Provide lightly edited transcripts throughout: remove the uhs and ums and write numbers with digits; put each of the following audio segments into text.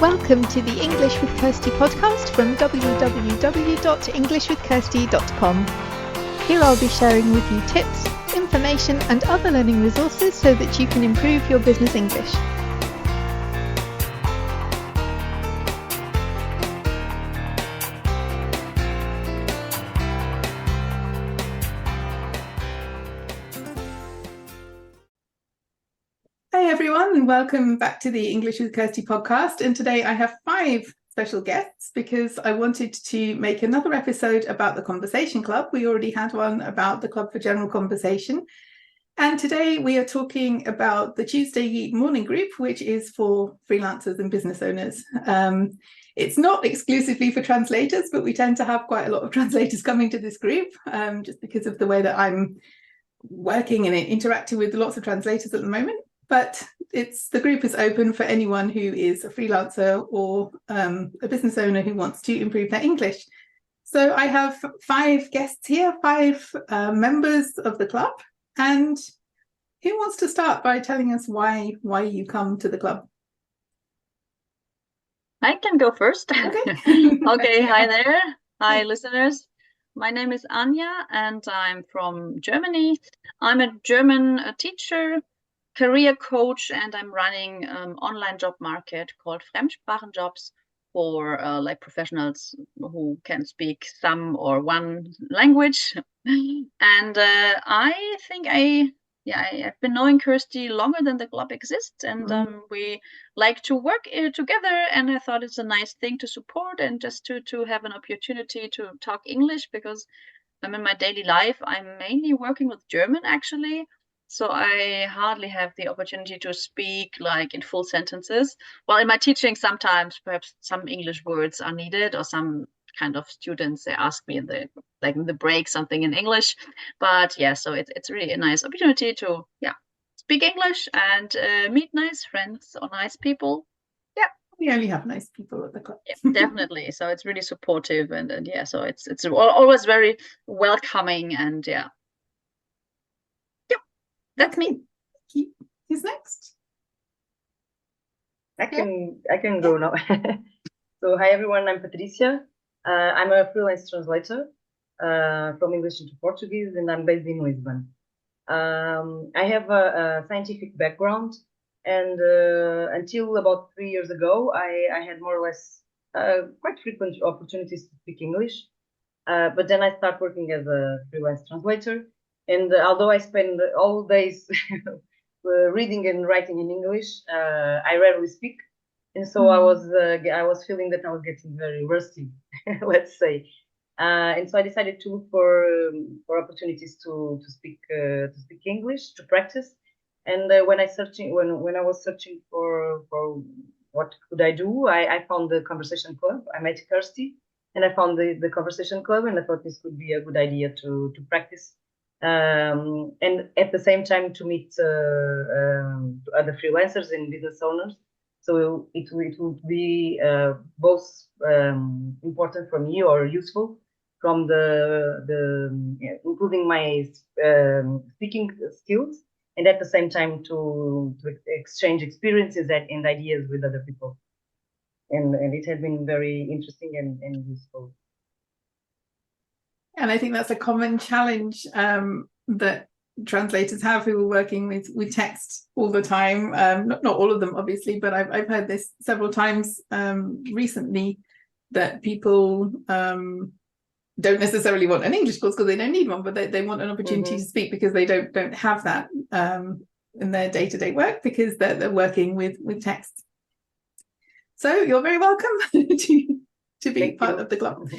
Welcome to the English with Kirsty podcast from www.englishwithkirsty.com. Here I'll be sharing with you tips, information and other learning resources so that you can improve your business English. Hi everyone, and welcome back to the English with Kirsty podcast. And today I have 5 special guests because I wanted to make another episode about the Conversation Club. We already had one about the Club for General Conversation. And today we are talking about the Tuesday morning group, which is for freelancers and business owners. It's not exclusively for translators, but we tend to have quite a lot of translators coming to this group just because of the way that I'm working and interacting with lots of translators at the moment. But the group is open for anyone who is a freelancer or a business owner who wants to improve their English. So I have 5 guests here, 5 members of the club. And who wants to start by telling us why you come to the club? I can go first. Okay. Okay, hi there. Hi, listeners. My name is Anja and I'm from Germany. I'm a German teacher, career coach, and I'm running online job market called Fremdsprachenjobs for like professionals who can speak some or one language. And I think I've been knowing Kirsty longer than the club exists, and we like to work together, and I thought it's a nice thing to support and just to have an opportunity to talk English, because in my daily life I'm mainly working with German actually. So I hardly have the opportunity to speak like in full sentences. Well, in my teaching, sometimes perhaps some English words are needed, or some kind of students, they ask me in the break something in English. But yeah, so it's really a nice opportunity to speak English and meet nice friends or nice people. Yeah, we only have nice people at the club. Yeah, definitely. So it's really supportive, and yeah, so it's always very welcoming, and yeah. That's me. Who's next? I can go now. So hi everyone, I'm Patricia. I'm a freelance translator from English into Portuguese, and I'm based in Lisbon. I have a scientific background, and until about 3 years ago, I had more or less quite frequent opportunities to speak English. But then I started working as a freelance translator. And although I spend all days reading and writing in English, I rarely speak, and so I was feeling that I was getting very rusty, let's say. And so I decided to look for opportunities to speak English, to practice. And when I was searching for what could I do, I found the Conversation Club. I met Kirsty, and I found the Conversation Club, and I thought this could be a good idea to practice. And at the same time to meet other freelancers and business owners. So it would be both important for me or useful from improving my speaking skills, and at the same time to exchange experiences and ideas with other people. And it has been very interesting and useful. And I think that's a common challenge that translators have who are working with text all the time. Not all of them, obviously, but I've heard this several times recently, that people don't necessarily want an English course because they don't need one, but they want an opportunity to speak because they don't have that in their day-to-day work, because they're working with text. So you're very welcome to be part of the club.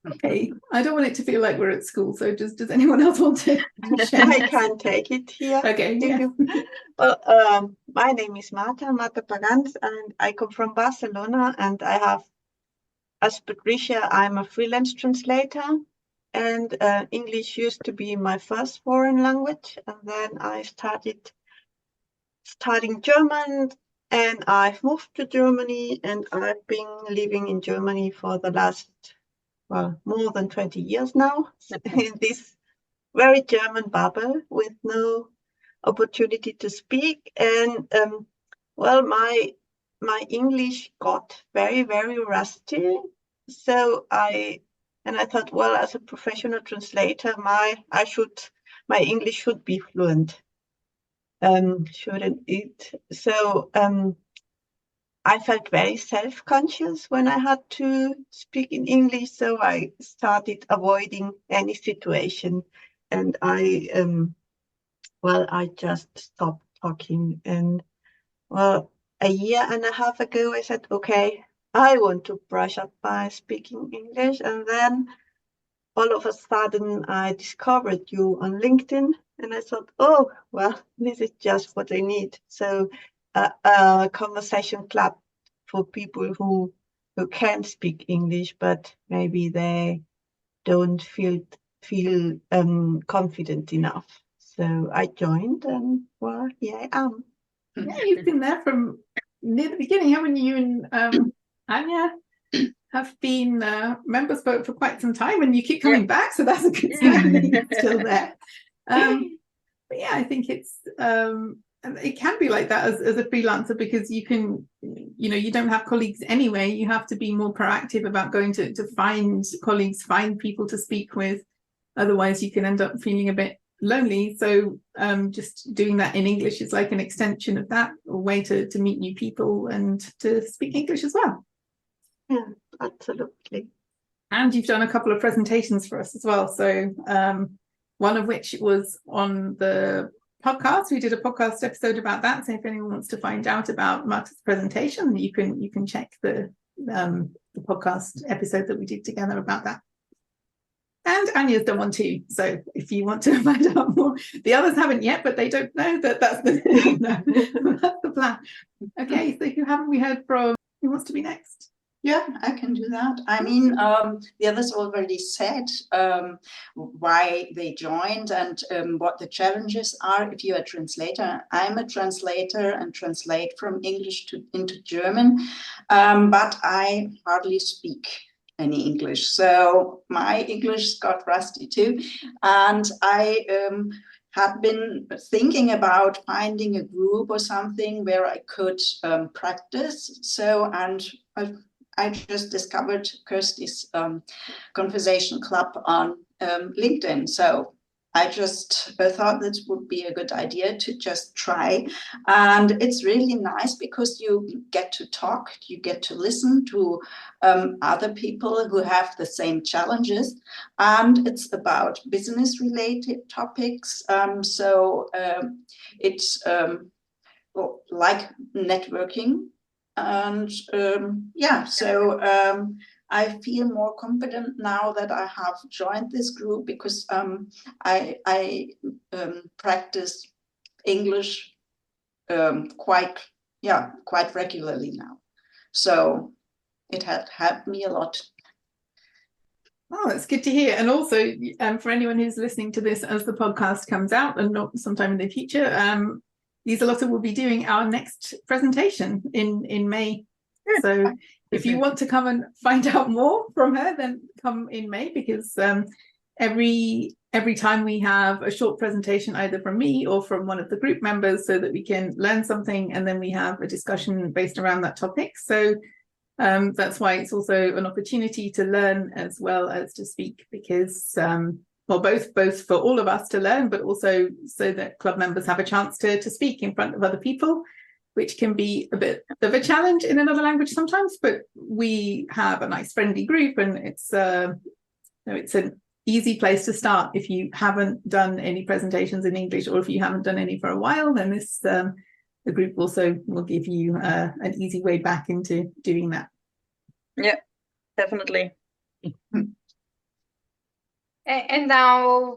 Okay, I don't want it to feel like we're at school, so does anyone else want to share? I can take it here. Okay, yeah. Well, my name is Marta Pagans, and I come from Barcelona, and I have, as Patricia, I'm a freelance translator, and English used to be my first foreign language, and then I started studying German, and I've moved to Germany, and I've been living in Germany for the last more than 20 years now, in this very German bubble with no opportunity to speak. And my my English got very, very rusty. So I thought, well, as a professional translator, my English should be fluent, shouldn't it? So I felt very self-conscious when I had to speak in English, so I started avoiding any situation, and I just stopped talking. And well, a year and a half ago, I said, okay, I want to brush up my speaking English, and then all of a sudden I discovered you on LinkedIn, and I thought, oh, well, this is just what I need. So a conversation club for people who can speak English, but maybe they don't feel confident enough. So I joined, and well, here I am. Yeah, you've been there from near the beginning, haven't you? And Anja have been members for quite some time, and you keep coming back, so that's a good sign that you're still there. But yeah, I think it's it can be like that as a freelancer, because you can, you don't have colleagues anyway. You have to be more proactive about going to find colleagues, find people to speak with. Otherwise, you can end up feeling a bit lonely. So just doing that in English is like an extension of that, a way to meet new people and to speak English as well. Yeah, absolutely. And you've done a couple of presentations for us as well. So one of which was on the podcast. We did a podcast episode about that. So if anyone wants to find out about Marta's presentation, you can check the podcast episode that we did together about that. And Anja's done one too. So if you want to find out more, the others haven't yet, but they don't know that that's the plan. Okay, so who haven't we heard from? Who wants to be next? Yeah, I can do that. I mean, the others already said why they joined and what the challenges are if you're a translator. I'm a translator and translate from English into German, but I hardly speak any English. So my English got rusty too. And I had been thinking about finding a group or something where I could practice. So, and I just discovered Kirsty's conversation club on LinkedIn. So I just thought this would be a good idea to just try. And it's really nice because you get to talk, you get to listen to other people who have the same challenges. And it's about business related topics. So it's like networking. And I feel more confident now that I have joined this group because I practice English quite regularly now. So it had helped me a lot. Oh, that's good to hear. And also for anyone who's listening to this as the podcast comes out and not sometime in the future, Lieselotte will be doing our next presentation in May. So if you want to come and find out more from her, then come in May, because every time we have a short presentation either from me or from one of the group members, so that we can learn something and then we have a discussion based around that topic. So that's why it's also an opportunity to learn as well as to speak, because well, both for all of us to learn, but also so that club members have a chance to speak in front of other people, which can be a bit of a challenge in another language sometimes. But we have a nice friendly group, and it's an easy place to start. If you haven't done any presentations in English, or if you haven't done any for a while, then this the group also will give you an easy way back into doing that. Yeah, definitely. And now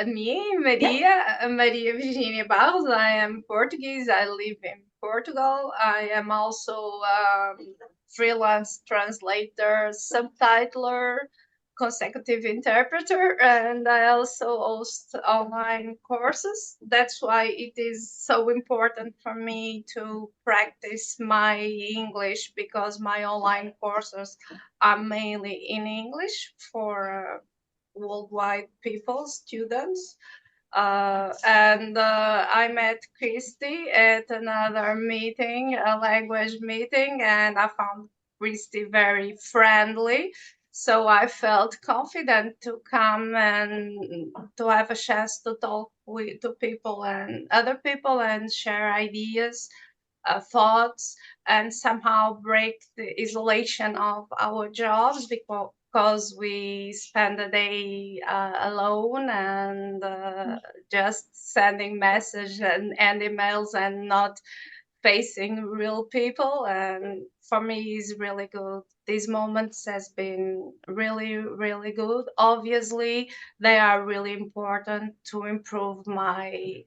me, Maria Virginia Barros. I am Portuguese. I live in Portugal. I am also freelance translator, subtitler, consecutive interpreter, and I also host online courses. That's why it is so important for me to practice my English, because my online courses are mainly in English for worldwide people, students. And I met Kirsty at another meeting, a language meeting, and I found Kirsty very friendly. So I felt confident to come and to have a chance to talk to people and other people and share ideas, thoughts, and somehow break the isolation of our jobs, because we spend the day alone and just sending messages and emails and not facing real people. And for me, is really good. These moments has been really, really good. Obviously, they are really important to improve my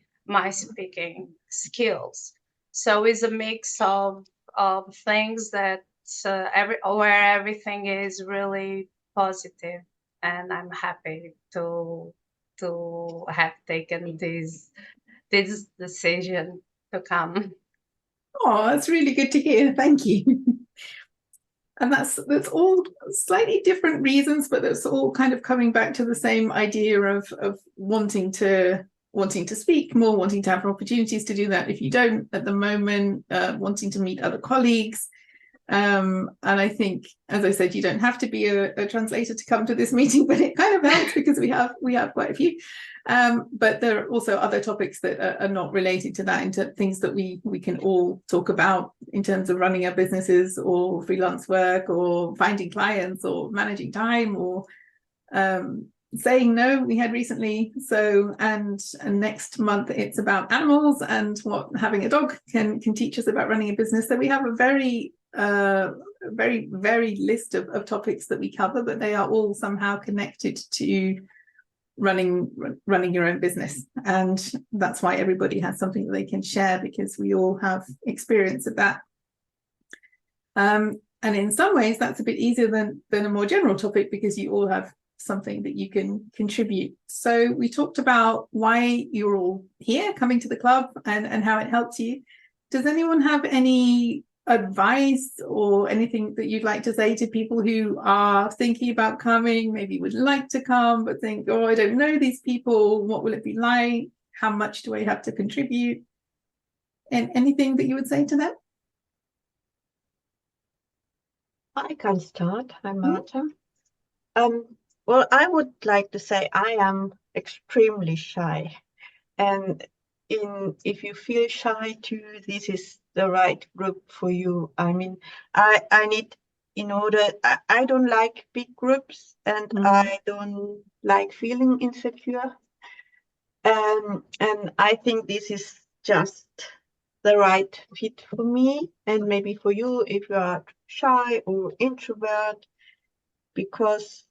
speaking skills. So it's a mix of things that where everything is really positive, and I'm happy to have taken this decision to come. Oh, that's really good to hear. Thank you. And that's all slightly different reasons, but that's all kind of coming back to the same idea of wanting to speak more, wanting to have opportunities to do that if you don't at the moment, wanting to meet other colleagues. And I think, as I said, you don't have to be a translator to come to this meeting, but it kind of helps because we have quite a few. But there are also other topics that are not related to that, into things that we can all talk about in terms of running our businesses or freelance work or finding clients or managing time or saying no, we had recently. So and next month it's about animals and what having a dog can teach us about running a business. So we have a very list of topics that we cover, but they are all somehow connected to running your own business. And that's why everybody has something that they can share, because we all have experience of that. And in some ways that's a bit easier than a more general topic, because you all have something that you can contribute. So we talked about why you're all here, coming to the club, and how it helps you. Does anyone have any advice or anything that you'd like to say to people who are thinking about coming, maybe would like to come but think, oh, I don't know these people, what will it be like, how much do I have to contribute, and anything that you would say to them? I can start. Hi, Marta. Well, I would like to say I am extremely shy, and if you feel shy too, this is the right group for you. I mean, I need, I don't like big groups, and I don't like feeling insecure. And I think this is just the right fit for me, and maybe for you if you are shy or introvert, because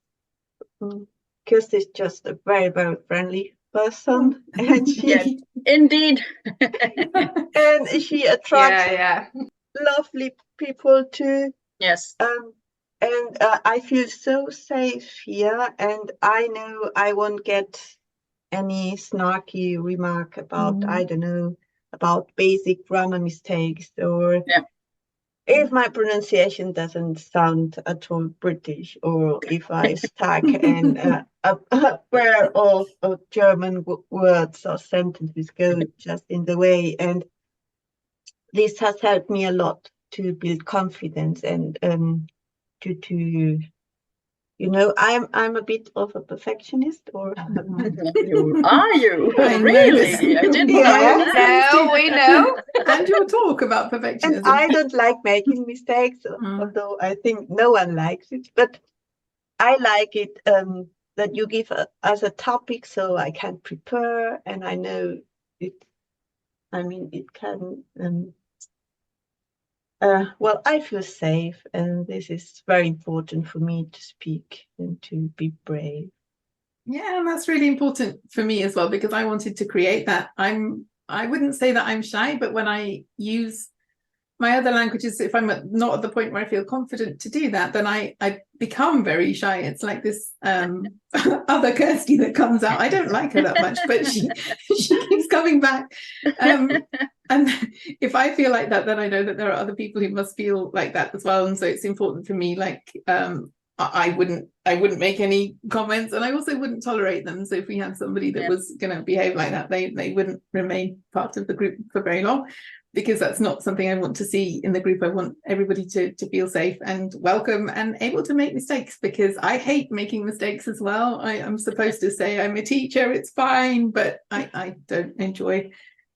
Kirsty is just a very, very friendly person, and she indeed and she attracts lovely people too. Yes. And I feel so safe here, and I know I won't get any snarky remark about I don't know, about basic grammar mistakes, or if my pronunciation doesn't sound at all British, or if I stuck in a pair of German words or sentences go just in the way. And this has helped me a lot to build confidence and to I'm a bit of a perfectionist, or Are you I really? I didn't know that. No, we know. And your talk about perfectionism. And I don't like making mistakes, although I think no one likes it. But I like it that you give us a topic so I can prepare, and I know it. I mean, it can. Well, I feel safe, and this is very important for me to speak and to be brave. Yeah, and that's really important for me as well, because I wanted to create that. I wouldn't say that I'm shy, but when I use my other languages, if I'm not at the point where I feel confident to do that, then I become very shy. It's like this other Kirsty that comes out. I don't like her that much, but she keeps coming back. And if I feel like that, then I know that there are other people who must feel like that as well. And so it's important for me, like I wouldn't make any comments, and I also wouldn't tolerate them. So if we had somebody that was going to behave like that, they wouldn't remain part of the group for very long, because that's not something I want to see in the group. I want everybody to feel safe and welcome and able to make mistakes, because I hate making mistakes as well. I'm supposed to say I'm a teacher, it's fine, but I don't enjoy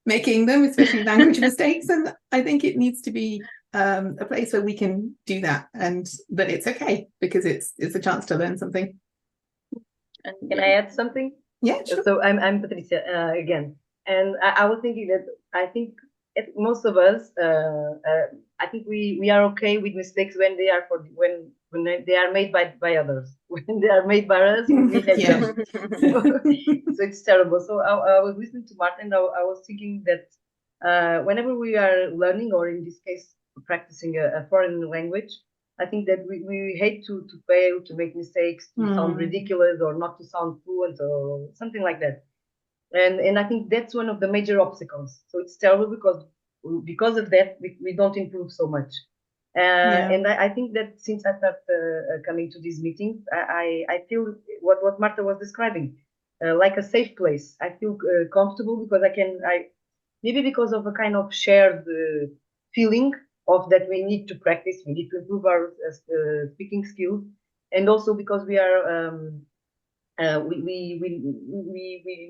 making them, especially language mistakes. And I think it needs to be a place where we can do that, and that it's okay, because it's a chance to learn something. And can I add something? Yeah, sure. So I'm Patricia again, and I was thinking that I think most of us, I think we are okay with mistakes when they are when they are made by others. When they are made by us, we hate them. So it's terrible. So I was listening to Marta, and I was thinking that whenever we are learning, or in this case, practicing a foreign language, I think that we hate to fail, to make mistakes, to sound ridiculous, or not to sound fluent, or something like that. And I think that's one of the major obstacles. So it's terrible, because of that we don't improve so much. And I think that since I started coming to these meetings, I feel what Marta was describing, like a safe place. I feel comfortable, because maybe because of a kind of shared feeling of that we need to practice, we need to improve our speaking skills, and also because we are we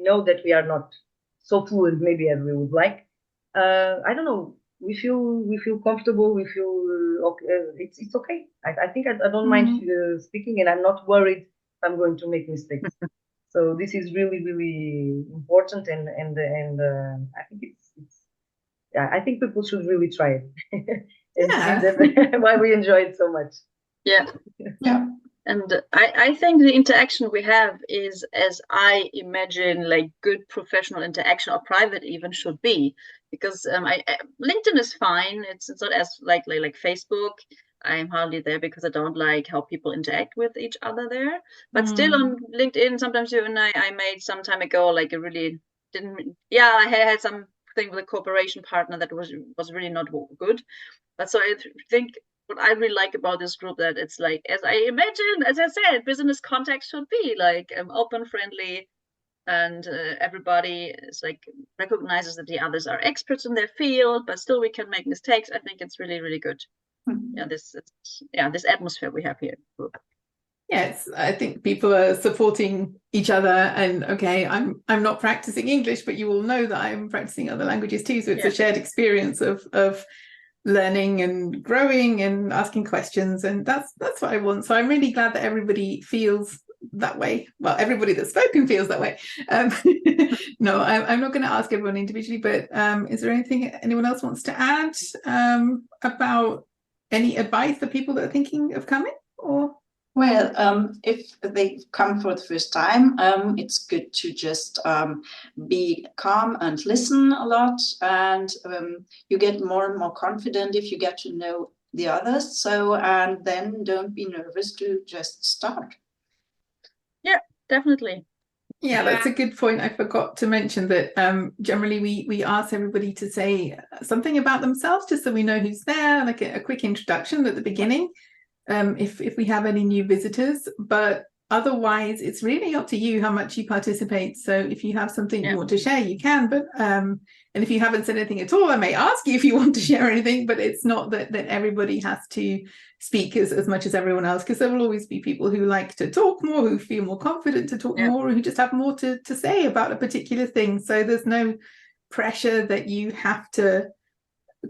know that we are not so fluent maybe as we would like. I don't know. We feel comfortable. We feel okay. It's okay. I think I don't mind speaking, and I'm not worried if I'm going to make mistakes. So this is really, really important, and I think it's yeah, I think people should really try it and see that why we enjoy it so much. Yeah. And I think the interaction we have is, as I imagine, like good professional interaction, or private even, should be, because LinkedIn is fine. It's not as like Facebook. I'm hardly there because I don't like how people interact with each other there. But still on LinkedIn, sometimes you and I made some time ago like a really I had something with a cooperation partner that was really not good. But so I think what I really like about this group, that it's like, as I imagine, as I said, business context should be like open, friendly, and everybody is like recognizes that the others are experts in their field, but still we can make mistakes. I think it's really, really good. This atmosphere we have here. Yes, I think people are supporting each other, and okay, I'm not practicing English, but you all know that I'm practicing other languages too. So it's a shared experience of learning and growing and asking questions, and that's what I want. So I'm really glad that everybody feels that way. Well, everybody that's spoken feels that way. No, I'm not going to ask everyone individually, but is there anything anyone else wants to add about any advice for people that are thinking of coming? Or well, if they come for the first time, it's good to just be calm and listen a lot, and you get more and more confident if you get to know the others. So, and then don't be nervous to just start. Yeah, definitely. Yeah, that's a good point. I forgot to mention that generally we ask everybody to say something about themselves, just so we know who's there, like a quick introduction at the beginning. If we have any new visitors, but otherwise it's really up to you how much you participate. So if you have something you want to share, you can, but and if you haven't said anything at all, I may ask you if you want to share anything, but it's not that everybody has to speak as much as everyone else, because there will always be people who like to talk more, who feel more confident to talk more, or who just have more to say about a particular thing. So there's no pressure that you have to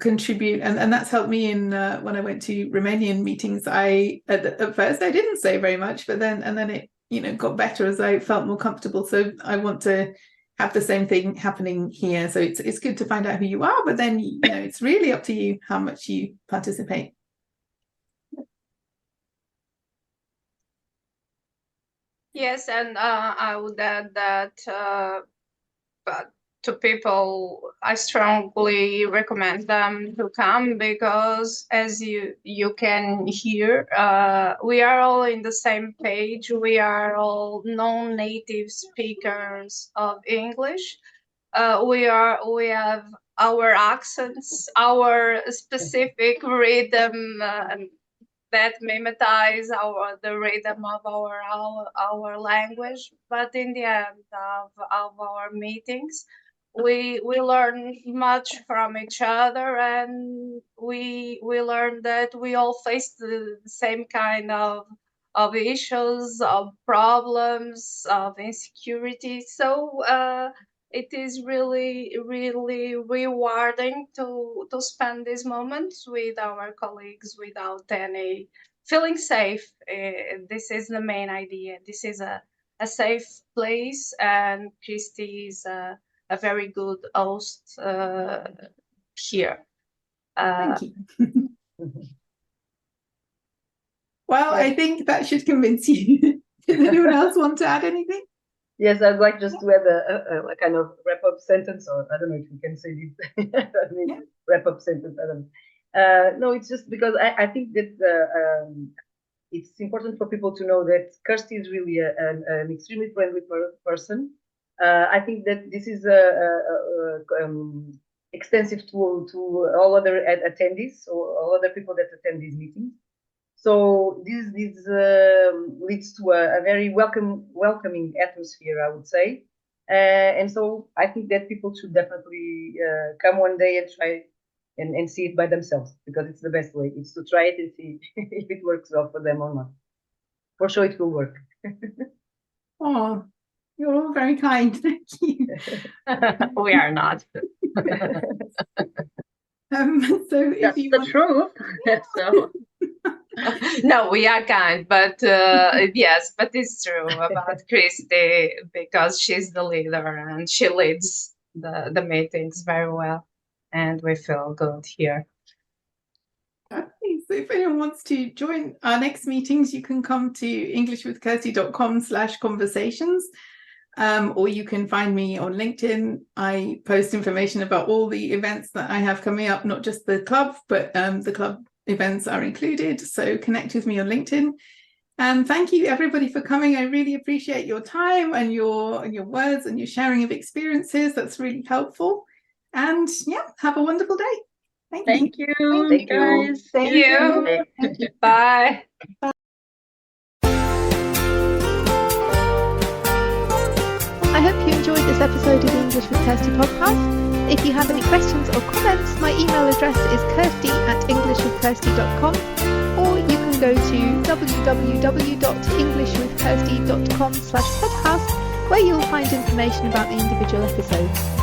contribute, and that's helped me in when I went to Romanian meetings. At first I didn't say very much, but then it got better as I felt more comfortable. So I want to have the same thing happening here. So it's good to find out who you are, but then it's really up to you how much you participate. Yes, and I would add that but to people, I strongly recommend them to come, because as you can hear, we are all in the same page. We are all non-native speakers of English. We have our accents, our specific rhythm, that mimetize the rhythm of our language. But in the end of our meetings, we learn much from each other, and we learn that we all face the same kind of issues, of problems, of insecurity. So it is really, really rewarding to spend these moments with our colleagues without any feeling safe. This is the main idea. This is a safe place, and Kirsty is a very good host here. Thank you. Well, I think that should convince you. Does anyone else want to add anything? Yes, I'd like just to add a kind of wrap-up sentence, or I don't know if you can say this. I mean, Yeah. Wrap-up sentence. I don't know. No, it's just because I think that it's important for people to know that Kirsty is really an extremely friendly person. I think that this is extensive to all other attendees or all other people that attend these meetings. So this leads to a very welcoming atmosphere, I would say. And so I think that people should definitely come one day and try and see it by themselves, because it's the best way. It's to try it and see if it works well for them or not. For sure it will work. Oh, you're all very kind. Thank you. We are not. So if That's you the want... truth. So. No, we are kind, but yes, but it's true about Kirsty, because she's the leader and she leads the meetings very well, and we feel good here. Okay, so if anyone wants to join our next meetings, you can come to englishwithkirsty.com/conversations, or you can find me on LinkedIn. I post information about all the events that I have coming up, not just the club, but the club events are included. So connect with me on LinkedIn. And thank you everybody for coming. I really appreciate your time and your words and your sharing of experiences. That's really helpful. And yeah, have a wonderful day. Thank you. Thank you. Guys. Thank you. Bye. I hope you enjoyed this episode of the English with Kirsty podcast. If you have any questions or comments, my email address is kirsty@englishwithkirsty.com, or you can go to www.englishwithkirsty.com/podcast, where you'll find information about the individual episodes.